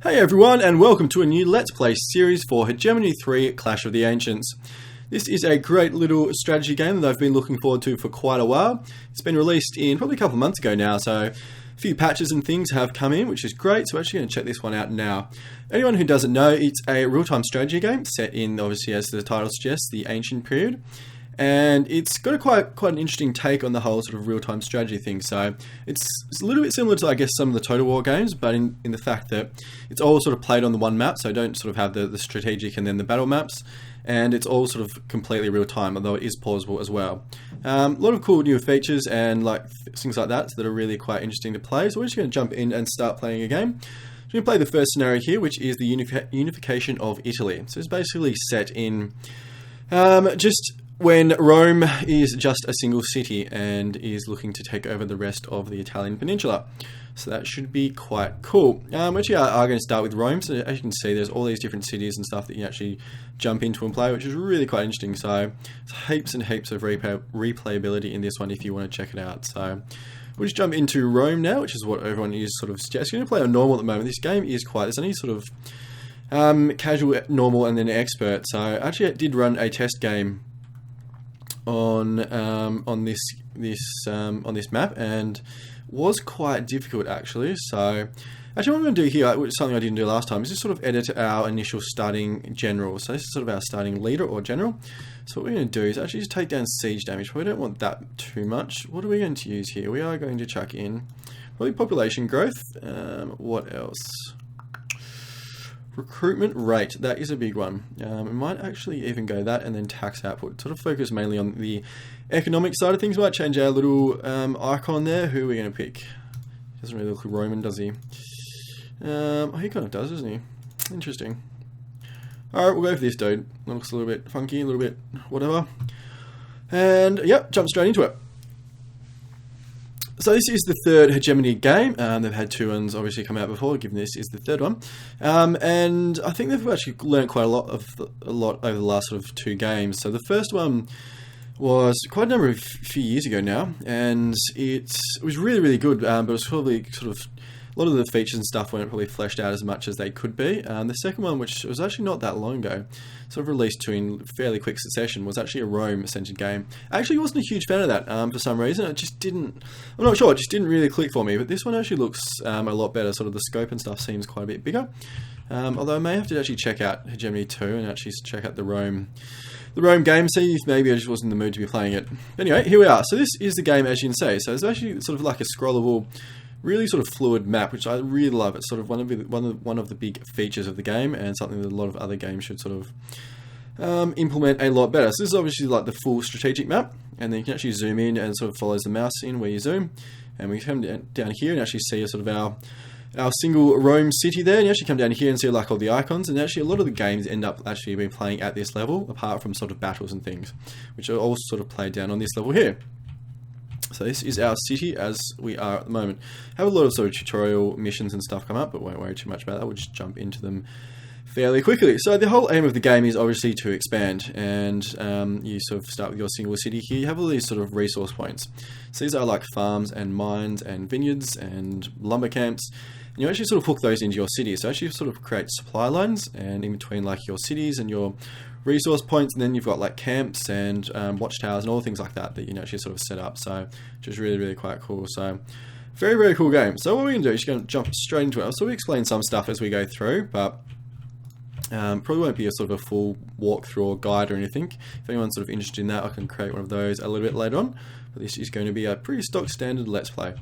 Hey everyone, and welcome to a new Let's Play series for Hegemony 3 Clash of the Ancients. This is a great little strategy game that I've been looking forward to for quite a while. It's been released in probably a couple of months ago now, so a few patches and things have come in, which is great, so we're actually going to check this one out now. Anyone who doesn't know, it's a real-time strategy game set in, obviously as the title suggests, the ancient period. And it's got a quite an interesting take on the whole sort of real-time strategy thing. So it's a little bit similar to, I guess, some of the Total War games, but in the fact that it's all sort of played on the one map, so don't sort of have the strategic and then the battle maps. And it's all sort of completely real-time, although it is pausable as well. A lot of cool new features and things like that that are really quite interesting to play. So we're just going to jump in and start playing a game. We're going to play the first scenario here, which is the unification of Italy. So it's basically set in just when Rome is just a single city and is looking to take over the rest of the Italian peninsula. So that should be quite cool. We actually are going to start with Rome. So as you can see, there's all these different cities and stuff that you actually jump into and play, which is really quite interesting. So there's heaps and heaps of replayability in this one if you want to check it out. So we'll just jump into Rome now, which is what everyone is sort of suggesting. Going to play on normal at the moment. This game is there's only sort of casual, normal, and then expert. So actually I did run a test game on this map, and was quite difficult actually. So actually what I'm going to do here, which is something I didn't do last time, is just sort of edit our initial starting general. So this is sort of our starting leader or general. So what we're going to do is actually just take down siege damage. We don't want that too much. What are we going to use here? We are going to chuck in probably population growth. What else? Recruitment rate, that is a big one. We might actually even go that and then tax output. Sort of focus mainly on the economic side of things. We might change our little icon there. Who are we going to pick? Doesn't really look Roman, does he? He kind of does, doesn't he? Interesting. Alright, we'll go for this dude. Looks a little bit funky, a little bit whatever. And yep, jump straight into it. So this is the third Hegemony game. They've had two ones obviously come out before, given this is the third one. And I think they've actually learned quite a lot over the last sort of two games. So the first one was quite a few years ago now, and it was really, really good, but it was probably sort of a lot of the features and stuff weren't probably fleshed out as much as they could be. The second one, which was actually not that long ago, sort of released in fairly quick succession, was actually a Rome-centered game. I actually wasn't a huge fan of that for some reason. It just didn't, I'm not sure, it just didn't really click for me. But this one actually looks a lot better. Sort of the scope and stuff seems quite a bit bigger. Although I may have to actually check out Hegemony 2 and actually check out the Rome game, see if maybe I just wasn't in the mood to be playing it. But anyway, here we are. So this is the game, as you can see. So it's actually sort of like a scrollable, really sort of fluid map, which I really love. It's sort of one of the big features of the game, and something that a lot of other games should sort of implement a lot better. So this is obviously like the full strategic map, and then you can actually zoom in and sort of follows the mouse in where you zoom, and we come down here and actually see sort of our single Rome city there, and you actually come down here and see like all the icons, and actually a lot of the games end up actually being playing at this level, apart from sort of battles and things, which are all sort of played down on this level here. So this is our city as we are at the moment. Have a lot of sort of tutorial missions and stuff come up, but won't worry too much about that. We'll just jump into them fairly quickly. So the whole aim of the game is obviously to expand, and you sort of start with your single city here. You have all these sort of resource points. So these are like farms and mines and vineyards and lumber camps. And you actually sort of hook those into your city. So actually sort of create supply lines, and in between like your cities and your resource points, and then you've got like camps and watchtowers and all things like that you can actually sort of set up. So which is really, really quite cool. So very, very cool game. So what we're going to do is just going to jump straight into it. I'll sort of explain some stuff as we go through, but probably won't be a sort of a full walkthrough or guide or anything. If anyone's sort of interested in that, I can create one of those a little bit later on. But this is going to be a pretty stock standard Let's Play.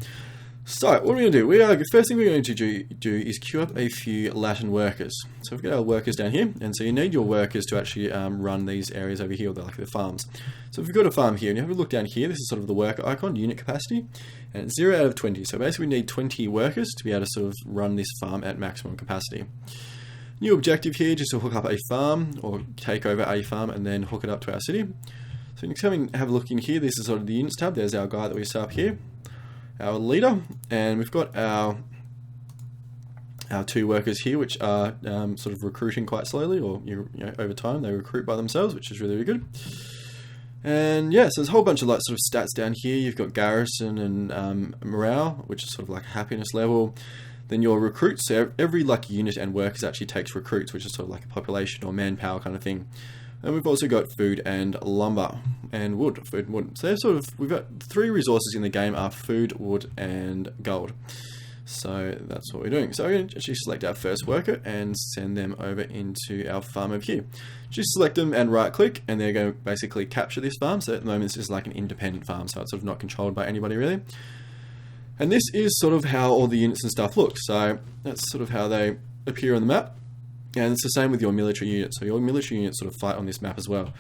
So what are we going to do? The first thing we're going to do is queue up a few Latin workers. So we've got our workers down here, and so you need your workers to actually run these areas over here, like the farms. So if you've got a farm here, and you have a look down here, this is sort of the worker icon, unit capacity, and it's 0 out of 20. So basically we need 20 workers to be able to sort of run this farm at maximum capacity. New objective here, just to hook up a farm, or take over a farm, and then hook it up to our city. So you can come and have a look in here. This is sort of the units tab. There's our guy that we set up here, our leader, and we've got our two workers here, which are sort of recruiting quite slowly, or over time they recruit by themselves, which is really, really good. And yeah, so there's a whole bunch of like sort of stats down here. You've got garrison and morale, which is sort of like happiness level. Then your recruits, so every like unit and workers actually takes recruits, which is sort of like a population or manpower kind of thing. And we've also got food and lumber and wood, food and wood. So they're sort of, we've got 3 resources in the game are food, wood, and gold. So that's what we're doing. So we're going to actually select our first worker and send them over into our farm over here. Just select them and right click, and they're going to basically capture this farm. So at the moment this is like an independent farm, so it's sort of not controlled by anybody really. And this is sort of how all the units and stuff look. So that's sort of how they appear on the map. And it's the same with your military units. So your military units sort of fight on this map as well.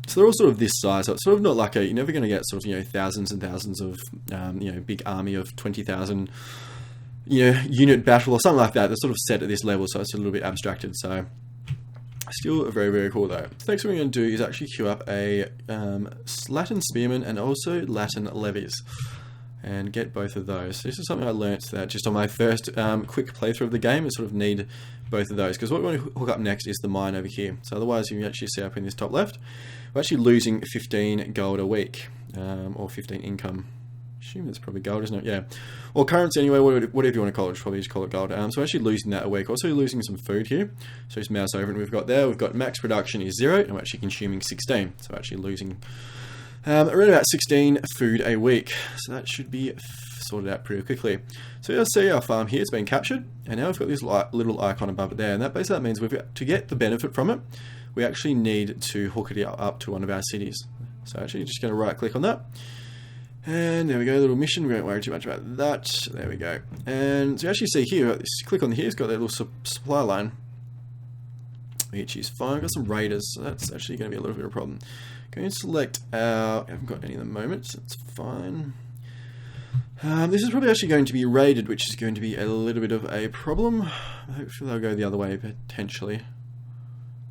So they're all sort of this size. So it's sort of not like you're never going to get sort of, thousands and thousands of, big army of 20,000, unit battle or something like that. They're sort of set at this level, so it's a little bit abstracted. So still very, very cool though. So next what we're going to do is actually queue up a Latin Spearman and also Latin Levies. And get both of those. So this is something I learnt that just on my first quick playthrough of the game, I sort of need both of those, because what we want to hook up next is the mine over here. So otherwise you can actually see up in this top left, we're actually losing 15 gold a week, or 15 income. I assume that's probably gold, isn't it? Yeah. Or currency anyway, whatever you want to call it, probably just call it gold. So we're actually losing that a week. Also losing some food here. So just mouse over and we've got max production is 0, and we're actually consuming 16. So we're actually losing around about 16 food a week, so that should be sorted out pretty quickly. So you'll see our farm here, it's been captured, and now we've got this little icon above it there, and that basically means to get the benefit from it, we actually need to hook it up to one of our cities. So actually just going to right click on that, and there we go, little mission, we won't worry too much about that, there we go. And so you actually see here, click on here, it's got that little supply line, which is fine. I've got some raiders, so that's actually going to be a little bit of a problem. Going to select our, I haven't got any at the moment, so it's fine. This is probably actually going to be raided, which is going to be a little bit of a problem. Hopefully they'll go the other way, potentially.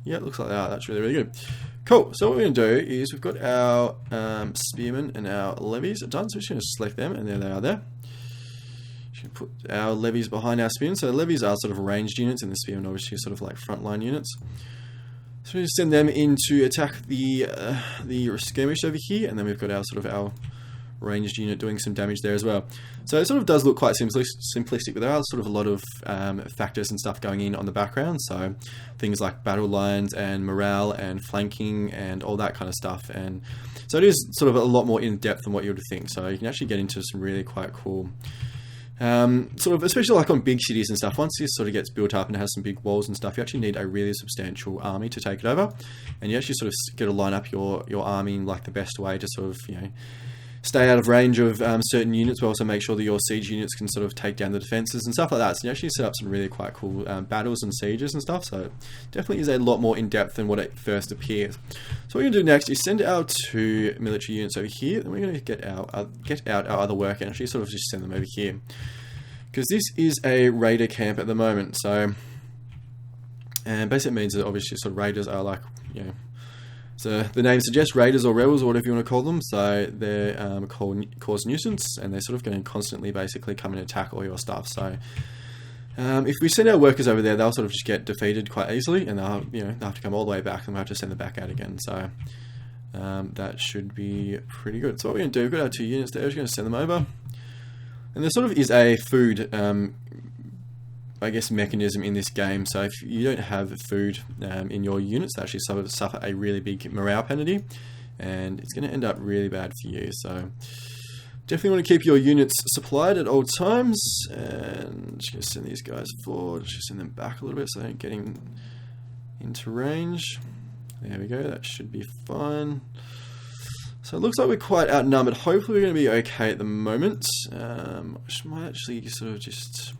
Yeah, it looks like they are. That's really, really good. Cool, so what we're going to do is we've got our spearmen and our levies done, so we're just going to select them, and there they are there. Just going to put our levies behind our spearmen. So the levies are sort of ranged units, and the spearmen obviously sort of like frontline units. So we just send them in to attack the skirmish over here, and then we've got our ranged unit doing some damage there as well. So it sort of does look quite simplistic, but there are sort of a lot of factors and stuff going in on the background. So things like battle lines and morale and flanking and all that kind of stuff. And so it is sort of a lot more in depth than what you would think. So you can actually get into some really quite cool. Sort of, especially like on big cities and stuff, once this sort of gets built up and has some big walls and stuff, you actually need a really substantial army to take it over, and you actually sort of get to line up your army in like the best way to sort of, stay out of range of certain units, but also make sure that your siege units can sort of take down the defenses and stuff like that. So you actually set up some really quite cool battles and sieges and stuff, so it definitely is a lot more in depth than what it first appears. So what we're going to do next is send our 2 military units over here, and we're going to get out our other worker and actually sort of just send them over here, because this is a raider camp at the moment. So, and basically means that obviously sort of raiders are like, so the name suggests raiders or rebels or whatever you want to call them. So they're cause nuisance, and they're sort of going to constantly basically come and attack all your stuff. So if we send our workers over there, they'll sort of just get defeated quite easily, and they'll have to come all the way back, and we'll have to send them back out again. So that should be pretty good. So what we're going to do, we've got our 2 units there, we're going to send them over. And there sort of is a food, mechanism in this game. So if you don't have food in your units, they actually suffer a really big morale penalty, and it's going to end up really bad for you. So definitely want to keep your units supplied at all times, and just going to send these guys forward, just send them back a little bit so they don't get into range. There we go, that should be fine. So it looks like we're quite outnumbered. Hopefully we're going to be okay at the moment. I might actually sort of just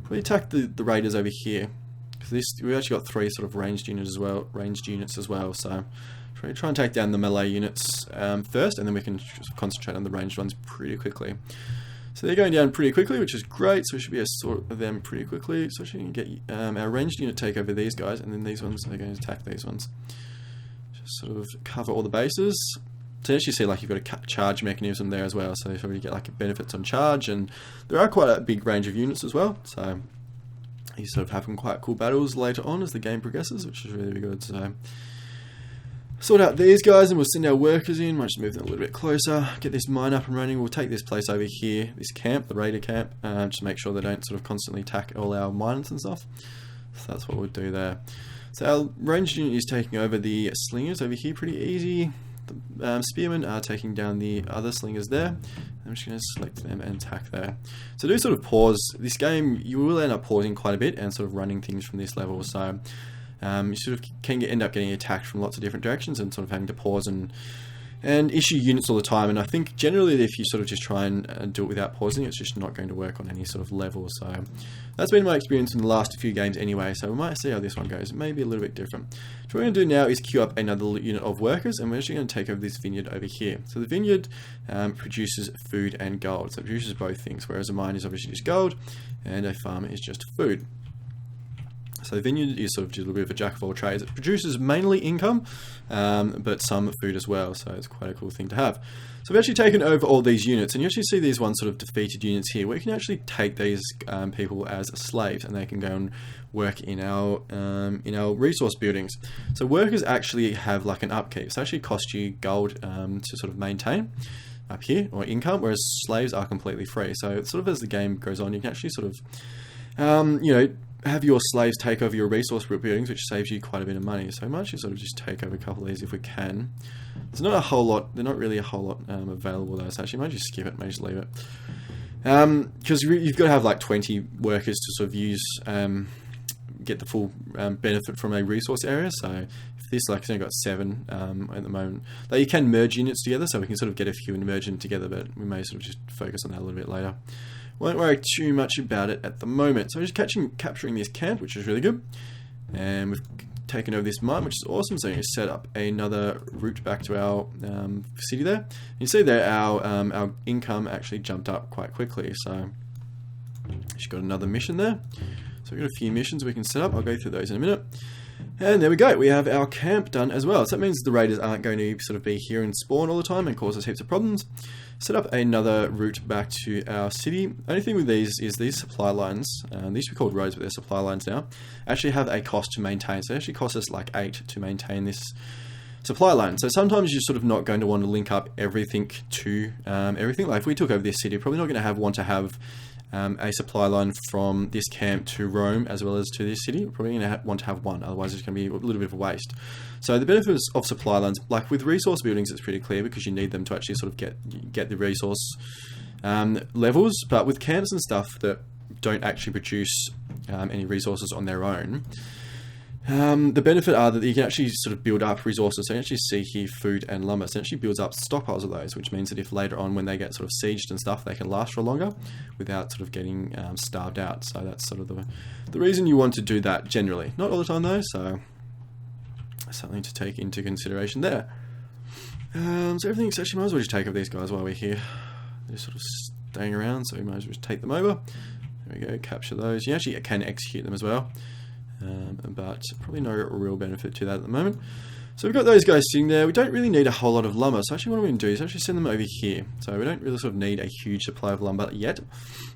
probably attack the raiders over here, because we've actually got 3 sort of ranged units as well. So try and take down the melee units first, and then we can just concentrate on the ranged ones pretty quickly. So they're going down pretty quickly, which is great. So we should be able to sort of them pretty quickly. So we can get our ranged unit take over these guys, and then these ones are going to attack these ones. Just sort of cover all the bases. So you actually see like you've got a charge mechanism there as well, so you already get like benefits on charge, and there are quite a big range of units as well, so you sort of have some quite cool battles later on as the game progresses, which is really good. So sort out these guys and we'll send our workers in. Might just move them a little bit closer, get this mine up and running. We'll take this place over here, this camp, the raider camp, just make sure they don't sort of constantly attack all our mines and stuff. So that's what we'll do there. So our ranged unit is taking over the slingers over here pretty easy. The spearmen are taking down the other slingers there. I'm just going to select them and attack there. So do sort of pause. This game, you will end up pausing quite a bit and sort of running things from this level. So you sort of can end up getting attacked from lots of different directions and sort of having to pause and issue units all the time. And I think generally if you sort of just try and do it without pausing, it's just not going to work on any sort of level. So that's been my experience in the last few games anyway. So we might see how this one goes. It may be a little bit different. So what we're going to do now is queue up another unit of workers, and we're actually going to take over this vineyard over here. So the vineyard produces food and gold. So it produces both things, whereas a mine is obviously just gold and a farm is just food. So the vineyard is sort of just a little bit of a jack of all trades. It produces mainly income, but some food as well. So it's quite a cool thing to have. So we've actually taken over all these units, and you actually see these ones sort of defeated units here, where you can actually take these people as slaves, and they can go and work in our resource buildings. So workers actually have like an upkeep. So it actually costs you gold to sort of maintain up here, or income, whereas slaves are completely free. So sort of as the game goes on, you can actually sort of have your slaves take over your resource buildings, which saves you quite a bit of money. So we might actually sort of just take over a couple of these if we can. There's not a whole lot, they're not really a whole lot available though, so actually might just skip it, might just leave it. Because you've got to have like 20 workers to sort of use, get the full benefit from a resource area. So if this, like, it's only got 7 at the moment, though you can merge units together, so we can sort of get a few and merge them together, but we may sort of just focus on that a little bit later. Won't worry too much about it at the moment. So we're just capturing this camp, which is really good. And we've taken over this mine, which is awesome. So you can set up another route back to our city there. And you see there our income actually jumped up quite quickly. So she's got another mission there. So we've got a few missions we can set up. I'll go through those in a minute. And there we go, we have our camp done as well. So that means the raiders aren't going to sort of be here and spawn all the time and cause us heaps of problems. Set up another route back to our city. Only thing with these is these supply lines, these should be called roads, but they're supply lines now, actually have a cost to maintain. So it actually costs us like 8 to maintain this supply line. So sometimes you're sort of not going to want to link up everything to everything. Like if we took over this city, probably not going to want to have a supply line from this camp to Rome as well as to this city. We're probably going to want to have one, otherwise it's going to be a little bit of a waste. So the benefits of supply lines, like with resource buildings, it's pretty clear because you need them to actually sort of get the resource levels. But with camps and stuff that don't actually produce any resources on their own, the benefit are that you can actually sort of build up resources. So you actually see here food and lumber. So it actually builds up stockpiles of those, which means that if later on when they get sort of sieged and stuff, they can last for longer without sort of getting starved out. So that's sort of the reason you want to do that generally. Not all the time though, so something to take into consideration there. So everything's actually, might as well just take over these guys while we're here. They're sort of staying around, so we might as well just take them over. There we go, capture those. You actually can execute them as well. But probably no real benefit to that at the moment. So we've got those guys sitting there. We don't really need a whole lot of lumber. So actually what I'm going to do is actually send them over here. So we don't really sort of need a huge supply of lumber yet.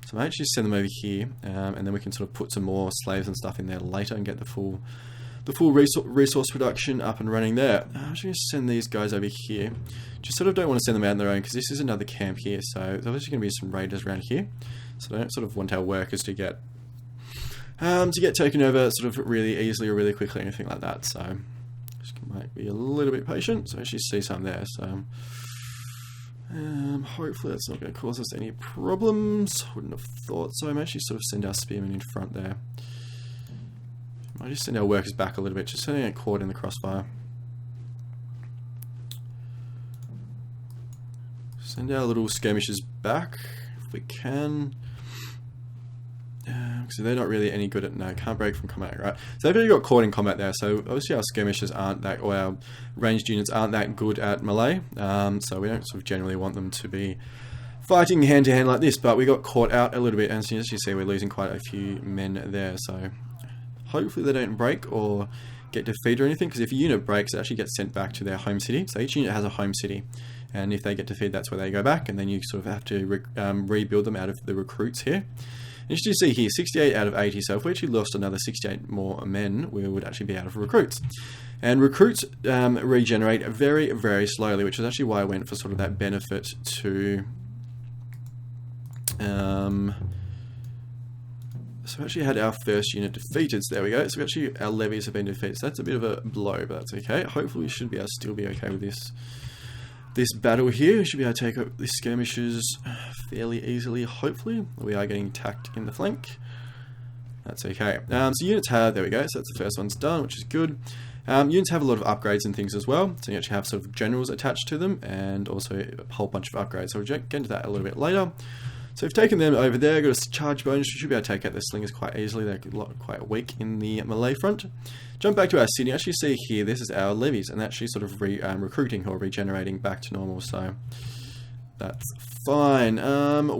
So I actually send them over here, and then we can sort of put some more slaves and stuff in there later and get the full resource production up and running there. I'm actually going to send these guys over here. Just sort of don't want to send them out on their own because this is another camp here. So there's obviously going to be some raiders around here. So I don't sort of want our workers to get taken over sort of really easily or really quickly or anything like that. So just might be a little bit patient. So I actually see some there. So hopefully that's not going to cause us any problems. Wouldn't have thought so. I might actually sort of send our spearmen in front there. I might just send our workers back a little bit, just so they get caught in the crossfire. Send our little skirmishers back if we can. So they're not really any good at, no, can't break from combat, right? So they've already got caught in combat there. So obviously our skirmishers aren't that, or our ranged units aren't that good at melee. So we don't sort of generally want them to be fighting hand to hand like this, but we got caught out a little bit, and as you see, we're losing quite a few men there. So hopefully they don't break or get defeated or anything, because if a unit breaks, it actually gets sent back to their home city. So each unit has a home city, and if they get defeated, that's where they go back, and then you sort of have to rebuild them out of the recruits here. And as you see here, 68 out of 80. So if we actually lost another 68 more men, we would actually be out of recruits. And recruits regenerate very, very slowly, which is actually why I went for sort of that benefit to... So we actually had our first unit defeated, so there we go. So actually our levies have been defeated, so that's a bit of a blow, but that's okay. Hopefully we should be able to still be okay with this battle here. We should be able to take up these skirmishes fairly easily, hopefully. We are getting attacked in the flank. That's okay. So units have, there we go, so that's the first one's done, which is good. Units have a lot of upgrades and things as well, so you actually have sort of generals attached to them, and also a whole bunch of upgrades, so we'll get into that a little bit later. So we've taken them over there, got a charge bonus, we should be able to take out the slingers quite easily, they're quite weak in the melee front. Jump back to our city, actually see here, this is our levies, and actually sort of recruiting or regenerating back to normal, so that's fine.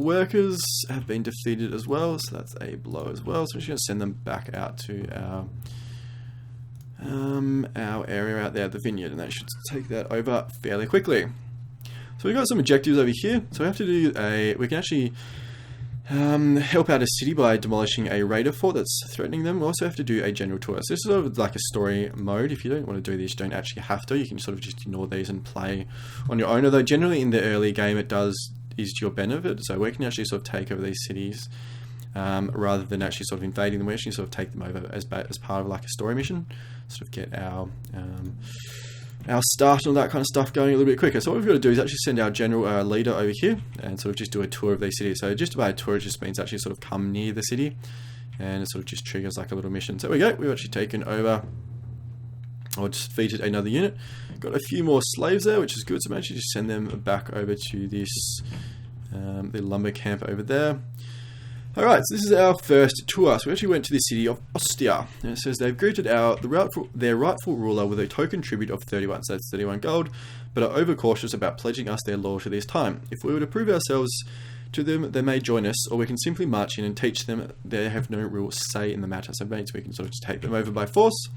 Workers have been defeated as well, so that's a blow as well, so we're just going to send them back out to our area out there, the vineyard, and that should take that over fairly quickly. So we've got some objectives over here. So we have to do we can actually help out a city by demolishing a raider fort that's threatening them. We also have to do a general tour. So this is sort of like a story mode. If you don't want to do these, you don't actually have to. You can sort of just ignore these and play on your own. Although generally in the early game it is to your benefit. So we can actually sort of take over these cities rather than actually sort of invading them. We actually sort of take them over as part of like a story mission. Sort of get our start and all that kind of stuff going a little bit quicker. So what we've got to do is actually send our general leader over here and sort of just do a tour of these cities. So just about a tour just means actually sort of come near the city, and it sort of just triggers like a little mission. So there we go, we've actually taken over or defeated another unit. Got a few more slaves there, which is good. So I'm actually just send them back over to this the lumber camp over there. Alright, so this is our first tour. So we actually went to the city of Ostia. And it says they've greeted their rightful ruler with a token tribute of 31, so that's 31 gold, but are overcautious about pledging us their loyalty this time. If we were to prove ourselves to them, they may join us, or we can simply march in and teach them they have no real say in the matter. So maybe we can sort of just take them over by force.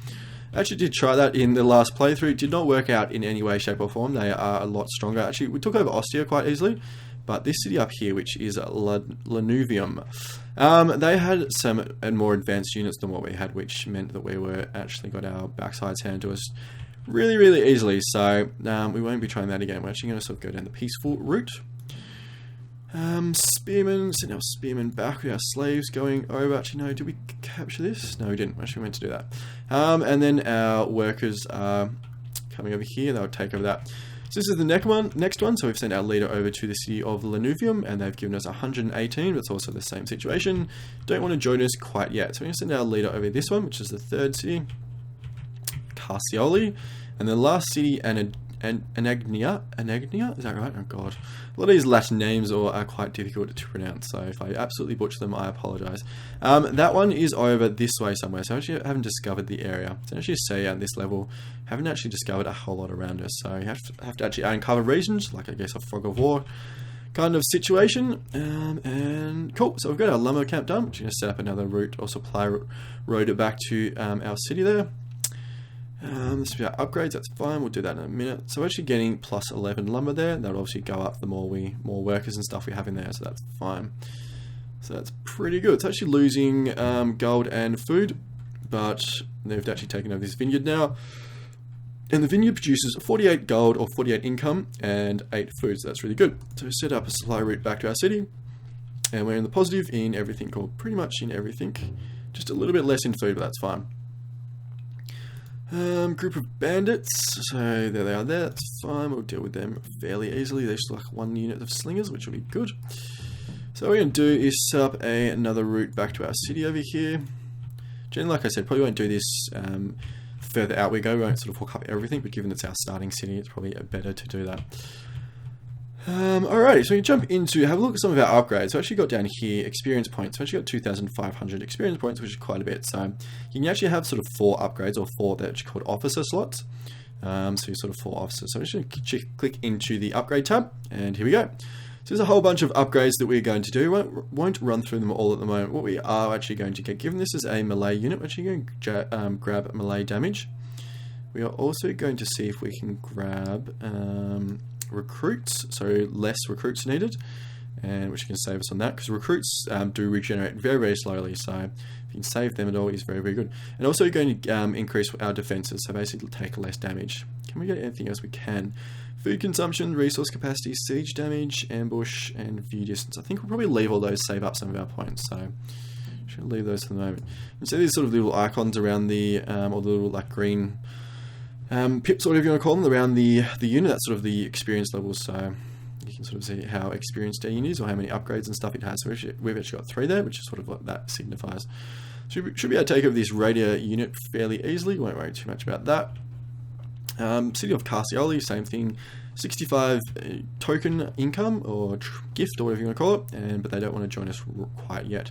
I actually did try that in the last playthrough. Did not work out in any way, shape or form. They are a lot stronger. Actually, we took over Ostia quite easily. But this city up here, which is Lanuvium, they had some more advanced units than what we had, which meant that we were actually got our backsides handed to us really, really easily. So we won't be trying that again. We're actually going to sort of go down the peaceful route. Spearmen, send our spearmen back with our slaves going over. Actually, no, did we capture this? No, we didn't. Actually, we meant to do that. And then our workers are coming over here. They'll take over that. So this is the next one. So we've sent our leader over to the city of Lanuvium, and they've given us 118, but it's also the same situation. Don't want to join us quite yet. So we're going to send our leader over this one, which is the third city, Carcioli, and the last city, Anagnia, is that right? Oh god. A lot of these Latin names are quite difficult to pronounce, so if I absolutely butcher them, I apologise. That one is over this way somewhere, so I actually haven't discovered the area. So as you see at this level, haven't actually discovered a whole lot around us, so you have to actually uncover regions, like I guess a fog of war kind of situation. And cool, so we've got our lumber camp done. We're going to set up another route or supply road back to our city there. This will be our upgrades, that's fine, we'll do that in a minute. So we're actually getting plus 11 lumber there. That'll obviously go up the more workers and stuff we have in there, so that's fine. So that's pretty good. It's actually losing gold and food, but they've actually taken over this vineyard now. And the vineyard produces 48 gold or 48 income and 8 food, so that's really good. So we set up a supply route back to our city, and we're in the positive in everything, or pretty much in everything. Just a little bit less in food, but that's fine. Group of bandits, so there they are there, that's fine, we'll deal with them fairly easily. There's like one unit of slingers, which will be good. So what we're going to do is set up another route back to our city over here. Generally, like I said, probably won't do this further out we go, we won't sort of hook up everything, but given it's our starting city, it's probably better to do that. Alrighty, so we jump into, have a look at some of our upgrades. So I actually got down here, experience points. So I actually got 2,500 experience points, which is quite a bit. So you can actually have sort of 4 upgrades, or 4 that are called officer slots. So you're sort of 4 officers. So I'm just going to click into the upgrade tab, and here we go. So there's a whole bunch of upgrades that we're going to do. Won't run through them all at the moment. What we are actually going to get, given this is a melee unit, we're actually going to grab melee damage. We are also going to see if we can grab recruits, so less recruits needed. and which can save us on that, because recruits do regenerate very, very slowly, so if you can save them at all, is very, very good. And also going to increase our defenses, so basically take less damage. Can we get anything else? We can. Food consumption, resource capacity, siege damage, ambush, and view distance. I think we'll probably leave all those, save up some of our points, so should leave those for the moment. And so these sort of little icons around the, or the little like green pips, or whatever you want to call them, around the unit, that's sort of the experience levels, so you can sort of see how experienced a unit is, or how many upgrades and stuff it has. So we've actually got 3 there, which is sort of what that signifies. So we should be able to take over this radiator unit fairly easily, won't worry too much about that. City of Carcioli, same thing, 65 token income, or gift, or whatever you want to call it, but they don't want to join us quite yet.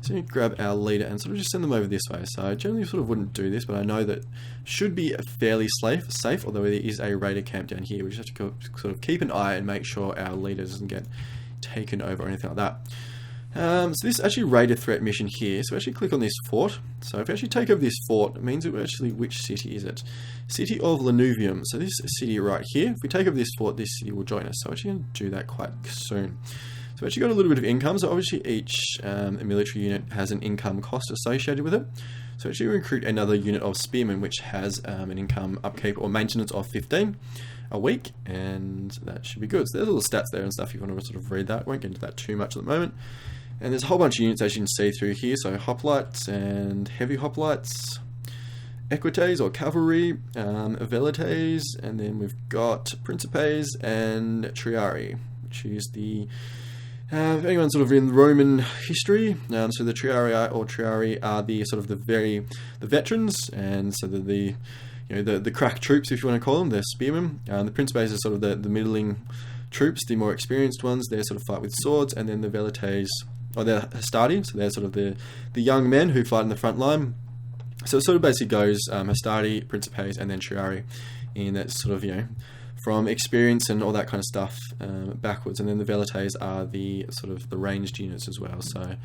So we grab our leader and sort of just send them over this way. So I generally sort of wouldn't do this, but I know that should be fairly safe, although there is a raider camp down here. We just have to sort of keep an eye and make sure our leader doesn't get taken over or anything like that. So this actually raider threat mission here, so actually click on this fort. So if we actually take over this fort, it means that we're actually, which city is it? City of Lanuvium. So this city right here, if we take over this fort, this city will join us. So I'm actually going to do that quite soon. So we've actually got a little bit of income, so obviously each military unit has an income cost associated with it. So actually we recruit another unit of spearmen, which has an income upkeep or maintenance of 15 a week, and that should be good. So there's all the stats there and stuff if you want to sort of read that. Won't get into that too much at the moment. And there's a whole bunch of units, as you can see through here, so hoplites and heavy hoplites, equites or cavalry, velites, and then we've got principes and triarii, which is the if anyone's sort of in Roman history, so the triarii are the sort of the veterans, and so the the crack troops, if you want to call them, they're spearmen. The principes are sort of the middling troops, the more experienced ones. They sort of fight with swords, and then the velites, or they're hastati, so they're sort of the young men who fight in the front line. So it sort of basically goes hastati, principes, and then triarii, in that sort of from experience and all that kind of stuff backwards, and then the velites are the sort of the ranged units as well. So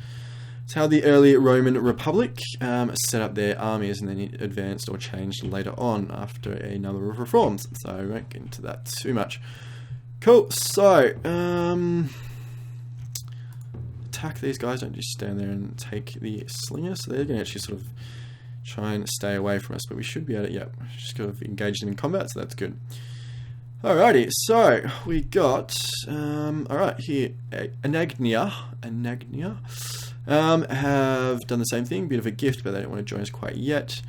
it's how the early Roman Republic set up their armies, and then it advanced or changed later on after a number of reforms. So I won't get into that too much. Cool. So attack these guys. Don't just stand there and take the slinger. So they're going to actually sort of try and stay away from us, but we should be able to. Yep, just got to engage them in combat, so that's good. Alrighty, so we got alright here, Anagnia have done the same thing, bit of a gift, but they don't want to join us quite yet.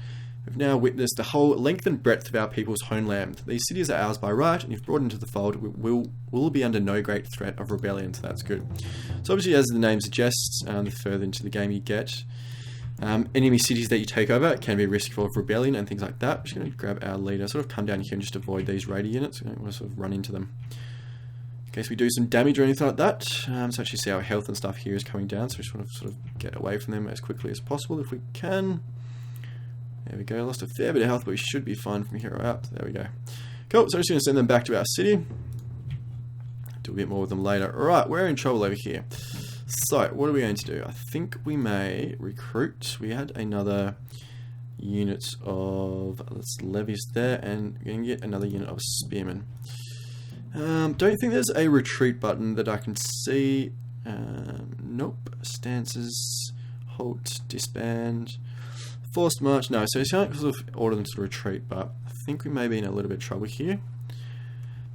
We've now witnessed the whole length and breadth of our people's homeland. These cities are ours by right, and if brought into the fold, we'll be under no great threat of rebellion, so that's good. So obviously, as the name suggests, the further into the game you get, enemy cities that you take over can be a risk for rebellion and things like that. I'm just going to grab our leader, sort of come down here and just avoid these raider units. We don't want to sort of run into them in case we do some damage or anything like that. So actually see our health and stuff here is coming down, so we just want to sort of get away from them as quickly as possible if we can. There we go, lost a fair bit of health, but we should be fine from here out. There we go. Cool, so I'm just going to send them back to our city. Do a bit more with them later. Alright, we're in trouble over here. So, what are we going to do? I think we may recruit. We had another unit of levies there, and we're going to get another unit of spearmen. Don't think there's a retreat button that I can see. Nope. Stances, halt, disband, forced march. No, so you can't sort of order them to retreat, but I think we may be in a little bit of trouble here.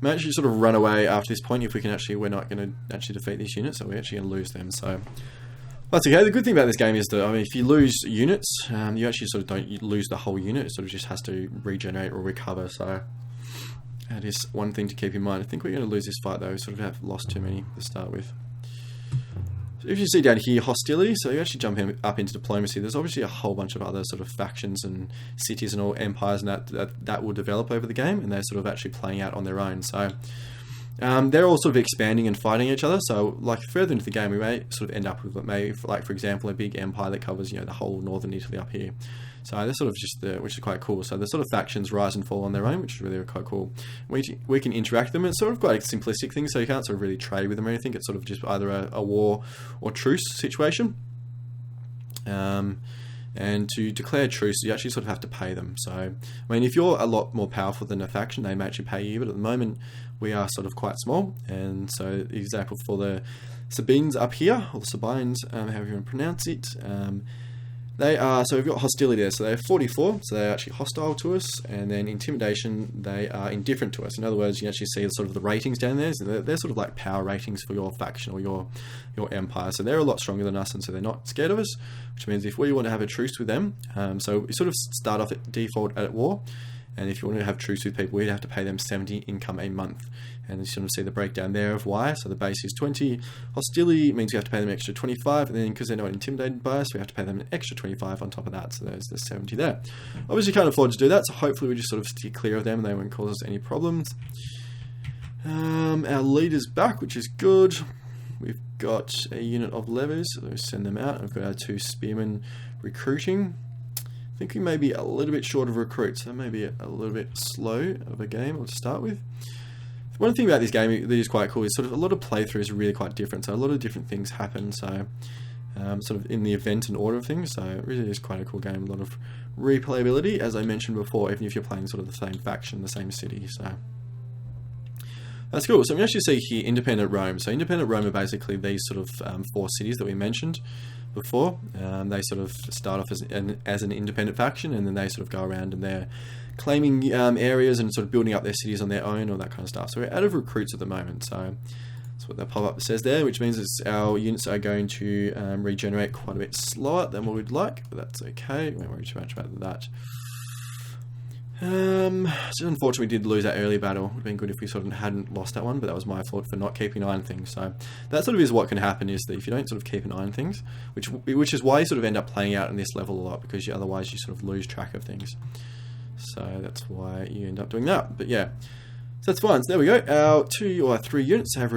May actually sort of run away after this point if we can actually, we're not going to actually defeat this unit, so we're actually going to lose them. So that's okay. The good thing about this game is that, I mean, if you lose units, you actually sort of don't lose the whole unit. It sort of just has to regenerate or recover. So that is one thing to keep in mind. I think we're going to lose this fight though. We sort of have lost too many to start with. So if you see down here, hostility, so you actually jump up into diplomacy. There's obviously a whole bunch of other sort of factions and cities and all empires and that will develop over the game, and they're sort of actually playing out on their own. So they're all sort of expanding and fighting each other. So like further into the game, we may sort of end up with maybe, like for example, a big empire that covers the whole northern Italy up here. So they're sort of just which is quite cool. So the sort of factions rise and fall on their own, which is really quite cool. We can interact with them. It's sort of quite a simplistic thing, so you can't sort of really trade with them or anything. It's sort of just either a war or truce situation. And And to declare truce, you actually sort of have to pay them. So, I mean, if you're a lot more powerful than a faction, they may actually pay you, but at the moment, we are sort of quite small. And so, the example for the Sabines up here, or the Sabines, however you want to pronounce it, they are, so we've got hostility there, so they're 44, so they're actually hostile to us, and then intimidation, they are indifferent to us. In other words, you actually see sort of the ratings down there, so they're sort of like power ratings for your faction or your empire, so they're a lot stronger than us, and so they're not scared of us, which means if we want to have a truce with them, so we sort of start off at default at war, and if you want to have truce with people, we'd have to pay them 70 income a month. And you sort of see the breakdown there of why. So the base is 20. Hostility means we have to pay them extra 25. And then because they're not intimidated by us, we have to pay them an extra 25 on top of that. So there's the 70 there. Obviously, can't afford to do that. So hopefully we just sort of steer clear of them and they won't cause us any problems. Our leader's back, which is good. We've got a unit of levers. So we'll send them out. We've got our 2 spearmen recruiting. I think we may be a little bit short of recruits. So maybe a little bit slow of a game to start with. One thing about this game that is quite cool is sort of a lot of playthrough is really quite different. So a lot of different things happen. So sort of in the event and order of things. So it really is quite a cool game. A lot of replayability, as I mentioned before, even if you're playing sort of the same faction, the same city. So that's cool. So we actually see here Independent Rome. So Independent Rome are basically these sort of 4 cities that we mentioned before. They sort of start off as an independent faction, and then they sort of go around and they're claiming areas and sort of building up their cities on their own, all that kind of stuff. So we're out of recruits at the moment, so that's what that pop-up says there, which means our units are going to regenerate quite a bit slower than what we'd like, but that's okay. We won't worry too much about that. So unfortunately we did lose that early battle. It would have been good if we sort of hadn't lost that one, but that was my fault for not keeping an eye on things. So that sort of is what can happen, is that if you don't sort of keep an eye on things, which is why you sort of end up playing out in this level a lot, because otherwise you sort of lose track of things. So that's why you end up doing that. But yeah, so that's fine. So there we go. Our 2 or 3 units have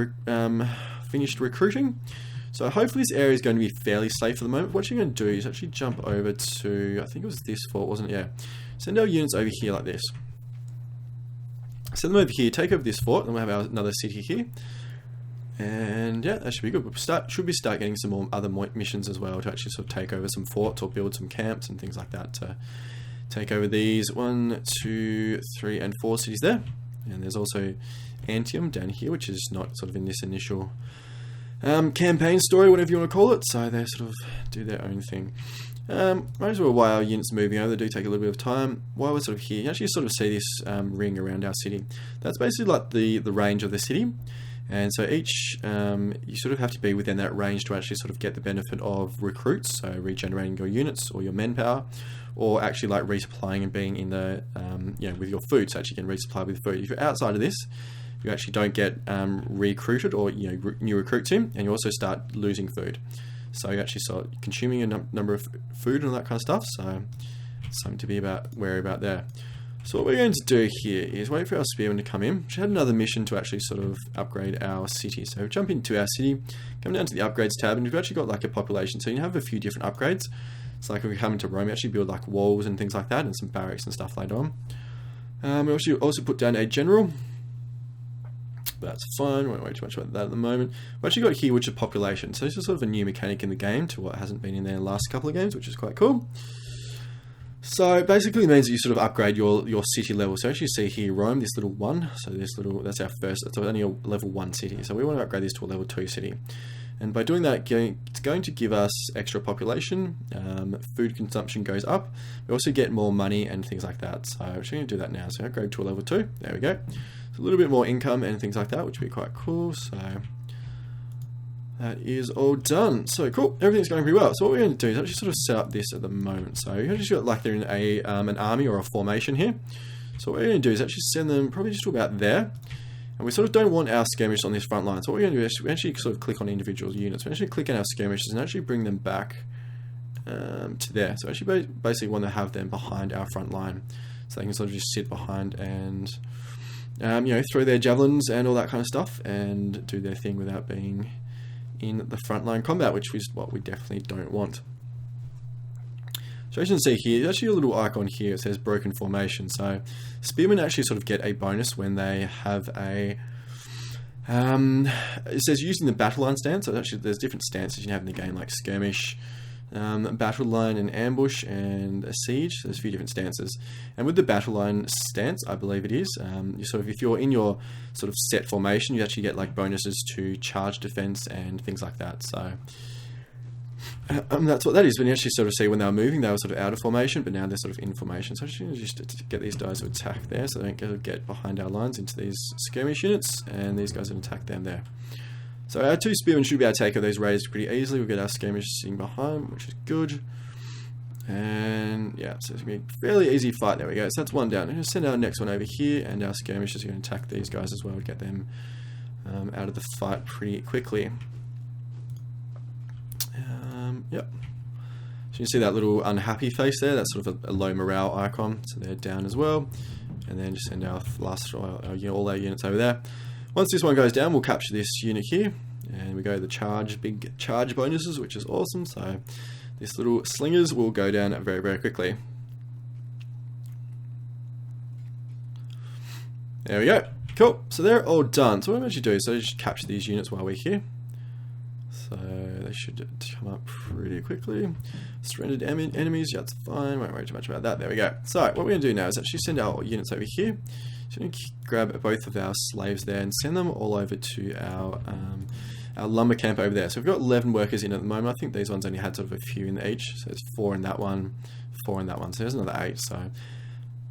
finished recruiting. So hopefully this area is going to be fairly safe for the moment. What you're going to do is actually jump over to, I think it was this fort, wasn't it? Yeah. Send our units over here like this. Send them over here, take over this fort, and we'll have another city here. And yeah, that should be good. We'll start getting some more other missions as well to actually sort of take over some forts or build some camps and things like that to take over these 1, 2, 3, and 4 cities there. And there's also Antium down here, which is not sort of in this initial campaign story, whatever you want to call it. So they sort of do their own thing. Might as well, while our units are moving over, they do take a little bit of time. While we're sort of here, you actually sort of see this ring around our city. That's basically like the range of the city. And so each, you sort of have to be within that range to actually sort of get the benefit of recruits, so regenerating your units or your manpower, or actually like resupplying and being in the, with your food, so actually you can resupply with food. If you're outside of this, you actually don't get recruited or new recruits in, and you also start losing food. So you actually start consuming a number of food and all that kind of stuff. So something to be wary about there. So what we're going to do here is wait for our spearmen to come in. We had another mission to actually sort of upgrade our city. So we jump into our city, come down to the upgrades tab, and we've actually got like a population. So you have a few different upgrades. It's like if we come into Rome, we actually build like walls and things like that, and some barracks and stuff later on. We also put down a general. That's fine, we won't worry too much about that at the moment. We've actually got here, which is population. So this is sort of a new mechanic in the game to what hasn't been in there in the last couple of games, which is quite cool. So basically it means that you sort of upgrade your city level. So as you see here, Rome, this little 1, so that's our first, it's only a level 1 city. So we want to upgrade this to a level 2 city. And by doing that, it's going to give us extra population, food consumption goes up, we also get more money and things like that. So I'm actually going to do that now. So upgrade to a level 2, there we go. So a little bit more income and things like that, which would be quite cool. So that is all done. So cool, everything's going pretty well. So what we're going to do is actually sort of set up this at the moment. So you just got like they're in an army or a formation here. So what we're going to do is actually send them probably just to about there. And we sort of don't want our skirmishers on this front line. So what we're going to do is we actually sort of click on individual units. We actually click on our skirmishers and actually bring them back to there. So actually basically want to have them behind our front line. So they can sort of just sit behind and throw their javelins and all that kind of stuff and do their thing without being in the frontline combat, which is what we definitely don't want. So as you can see here, there's actually a little icon here. It says broken formation. So spearmen actually sort of get a bonus when they have a it says using the battle line stance. So actually there's different stances you can have in the game, like skirmish, battle line, and ambush, and a siege. So there's a few different stances. And with the battle line stance, I believe it is, you sort of, if you're in your sort of set formation, you actually get like bonuses to charge defense and things like that. So that's what that is. When you actually sort of see when they were moving, they were sort of out of formation, but now they're sort of in formation. So actually just to get these guys to attack there, so they don't get behind our lines into these skirmish units, and these guys will attack them there. So our 2 spearmen should be able to take over these raiders pretty easily. We'll get our skirmish sitting behind, which is good. And yeah, so it's going to be a fairly easy fight. There we go. So that's one down. I'm going to send our next one over here, and our skirmish is going to attack these guys as well to get them out of the fight pretty quickly. Yep. So you can see that little unhappy face there. That's sort of a low morale icon. So they're down as well. And then just send our last, all our units over there. Once this one goes down, we'll capture this unit here. And we go to the big charge bonuses, which is awesome. So this little slingers will go down very, very quickly. There we go. Cool. So they're all done. So what I'm actually doing, so just capture these units while we're here. So they should come up pretty quickly. Surrendered enemies, yeah, that's fine. Won't worry too much about that. There we go. So what we're going to do now is actually send our units over here. So we grab both of our slaves there and send them all over to our lumber camp over there. So we've got 11 workers in at the moment. I think these ones only had sort of a few in each. So there's 4 in that one, 4 in that one. So there's another 8. So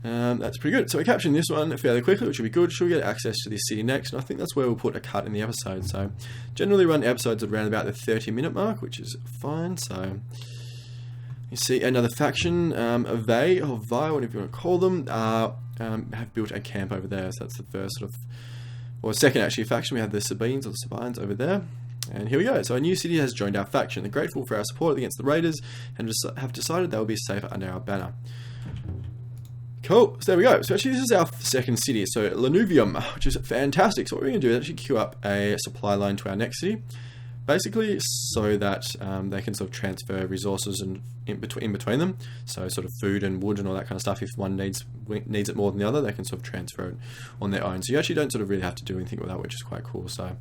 that's pretty good. So we're capturing this one fairly quickly, which will be good. She'll get access to this city next, and I think that's where we'll put a cut in the episode. So generally run episodes around about the 30-minute mark, which is fine. So you see another faction, Vi, whatever you want to call them, have built a camp over there. So that's the first sort of, or second actually faction. We have the Sabines over there. And here we go. So a new city has joined our faction. They're grateful for our support against the raiders and have decided they will be safer under our banner. Cool, so there we go. So actually this is our second city, so Lanuvium, which is fantastic. So what we're going to do is actually queue up a supply line to our next city, basically so that they can sort of transfer resources and in between them. So sort of food and wood and all that kind of stuff. If one needs it more than the other, they can sort of transfer it on their own. So you actually don't sort of really have to do anything with that, which is quite cool. So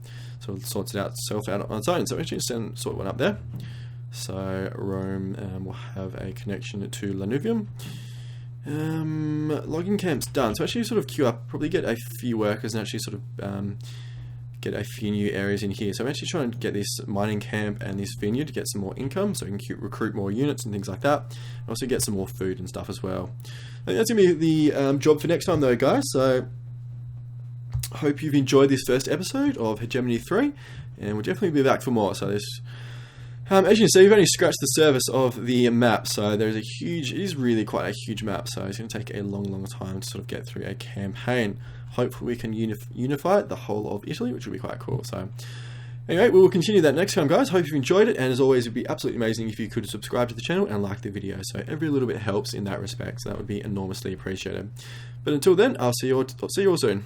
it sorts itself out on its own. So actually sort one up there. So Rome will have a connection to Lanuvium. Logging camp's done. So actually sort of queue up, probably get a few workers and actually sort of get a few new areas in here. So I'm actually trying to get this mining camp and this vineyard to get some more income, so we can recruit more units and things like that. And also get some more food and stuff as well. I think that's going to be the job for next time though, guys. So I hope you've enjoyed this first episode of Hegemony 3, and we'll definitely be back for more. So this, as you can see, we've only scratched the surface of the map, so there's it is really quite a huge map, so it's going to take a long time to sort of get through a campaign. Hopefully we can unify the whole of Italy, which will be quite cool. So anyway, we will continue that next time, guys. Hope you've enjoyed it, and as always, it would be absolutely amazing if you could subscribe to the channel and like the video, so every little bit helps in that respect, so that would be enormously appreciated. But until then, I'll see you all soon.